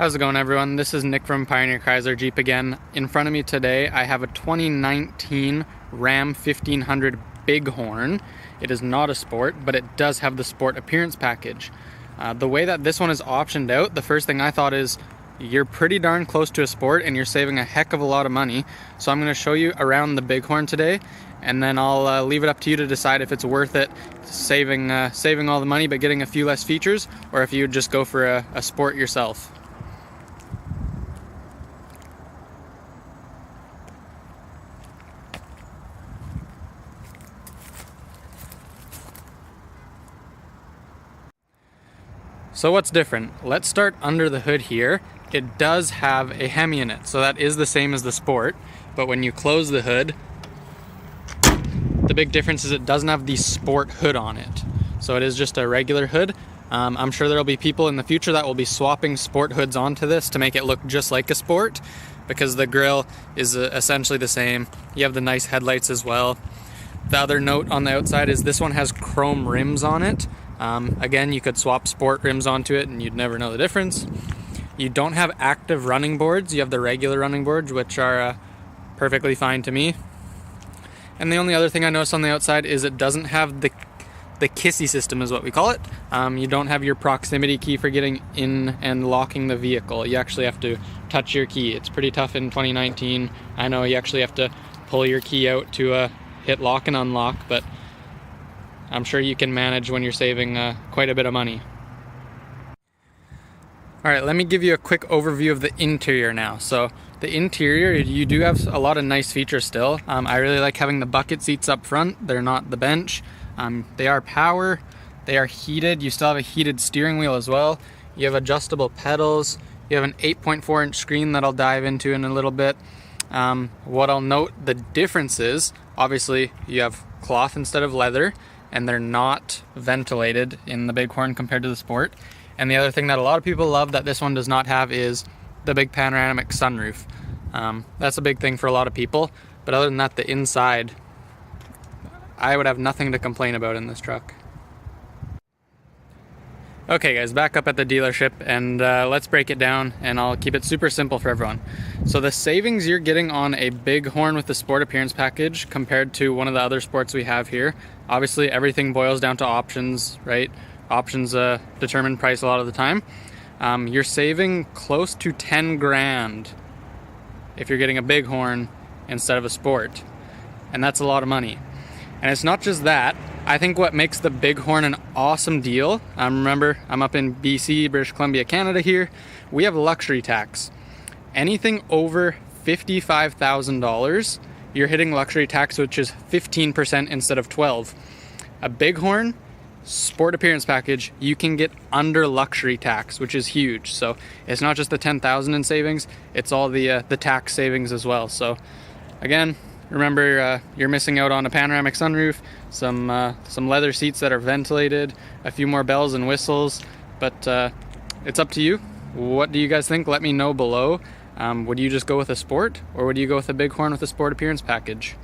How's it going, everyone? This is Nick from Pioneer Chrysler Jeep again. In front of me today I have a 2019 Ram 1500 Bighorn. It is not a sport, but it does have the sport appearance package. The way that this one is optioned out, the first thing I thought is you're pretty darn close to a sport and you're saving a heck of a lot of money. So I'm going to show you around the Bighorn today, and then I'll leave it up to you to decide if it's worth it saving all the money but getting a few less features, or if you would just go for a sport yourself. So what's different? Let's start under the hood here. It does have a Hemi in it, so that is the same as the Sport, but when you close the hood, the big difference is it doesn't have the Sport hood on it. So it is just a regular hood. I'm sure there'll be people in the future that will be swapping Sport hoods onto this to make it look just like a Sport, because the grille is essentially the same. You have the nice headlights as well. The other note on the outside is this one has chrome rims on it. Again, you could swap Sport rims onto it and you'd never know the difference. You don't have active running boards. You have the regular running boards, which are perfectly fine to me. And the only other thing I noticed on the outside is it doesn't have the Kissy system, is what we call it. You don't have your proximity key for getting in and locking the vehicle. You actually have to touch your key. It's pretty tough in 2019. I know you actually have to pull your key out to hit lock and unlock, but I'm sure you can manage when you're saving quite a bit of money. Alright, let me give you a quick overview of the interior now. So the interior, you do have a lot of nice features still. I really like having the bucket seats up front. They're not the bench. They are power. They are heated. You still have a heated steering wheel as well. You have adjustable pedals. You have an 8.4 inch screen that I'll dive into in a little bit. What I'll note the difference is, obviously you have cloth instead of leather, and they're not ventilated in the Bighorn compared to the Sport. And the other thing that a lot of people love that this one does not have is the big panoramic sunroof. That's a big thing for a lot of people, but other than that, the inside, I would have nothing to complain about in this truck. Okay guys, back up at the dealership, and let's break it down, and I'll keep it super simple for everyone. So the savings you're getting on a Bighorn with the Sport appearance package compared to one of the other sports we have here, obviously everything boils down to options, right? Options determine price a lot of the time. You're saving close to 10 grand if you're getting a Bighorn instead of a Sport, and that's a lot of money. And it's not just that. I think what makes the Bighorn an awesome deal, remember, I'm up in BC, British Columbia, Canada here, we have luxury tax. Anything over $55,000, you're hitting luxury tax, which is 15% instead of 12%. A Bighorn Sport appearance package, you can get under luxury tax, which is huge. So it's not just the $10,000 in savings, it's all the tax savings as well. So again, remember, you're missing out on a panoramic sunroof, some leather seats that are ventilated, a few more bells and whistles, but it's up to you. What do you guys think? Let me know below. Would you just go with a Sport, or would you go with a Bighorn with a Sport appearance package?